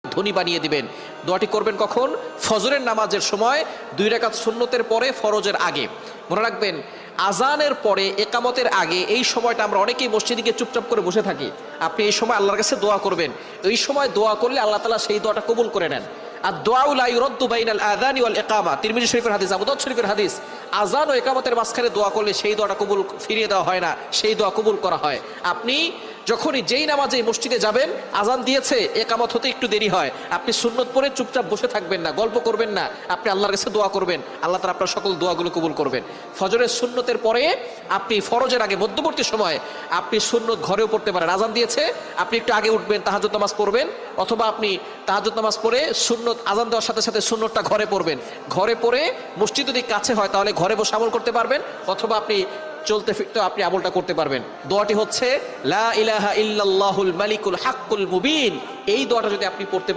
ধনী বানিয়ে দিবেন। দোয়াটি করবেন কখন? ফজরের নামাজের সময় 2 রাকাত সুন্নতের পরে, ফরজের আগে। মনে রাখবেন, আজানের পরে, একামতের আগে এই সময়টা আমরা অনেকেই মসজিদে গিয়ে চুপচাপ করে বসে থাকি। আপনি এই সময় আল্লাহর কাছে দোয়া করবেন। এই সময় দোয়া করলে আল্লাহ তাআলা সেই দোয়াটা কবুল করে নেন। আর দোয়াউ লা ইউরাদ্দু বাইনাল আযানি ওয়াল ইকামা, তিরমিজি শরীফের হাদিস, আবু দাউদ শরীফের হাদিস। আজান ও একামতের মাঝখানে দোয়া করলে সেই দোয়াটা কবুল ফিরিয়ে দেওয়া হয় না, সেই দোয়া কবুল করা হয়। আপনি যখনই যেই নামাজে মসজিদে যাবেন, আজান দিয়েছে, একামত হতে একটু দেরি হয়, আপনি সুন্নত পড়ে চুপচাপ বসে থাকবেন না, গল্প করবেন না, আপনি আল্লাহর কাছে দোয়া করবেন। আল্লাহ তাআলা আপনার সকল দোয়াগুলো কবুল করবেন। ফজরের সুন্নতের পরে আপনি ফরজের আগে মধ্যবর্তী সময় আপনি সুন্নত ঘরেও পড়তে পারেন। আজান দিয়েছে, আপনি একটু আগে উঠবেন, তাহাজ্জুদ নামাজ পড়বেন, অথবা আপনি তাহাজ্জুদ নামাজ পড়ে সুন্নত আজান দেওয়ার সাথে সাথে সুন্নতটা ঘরে পড়বেন। ঘরে পড়ে মসজিদ যদি কাছে হয় তাহলে ঘরে বসে আমল করতে পারবেন, অথবা আপনি চলতে ফিরতে আপনি আমলটা করতে পারবেন। দোয়াটি হচ্ছে লা ইলাহা ইল্লাল্লাহুল মালিকুল হাক্কুল মুবিন। এই দোয়াটা যদি আপনি পড়তে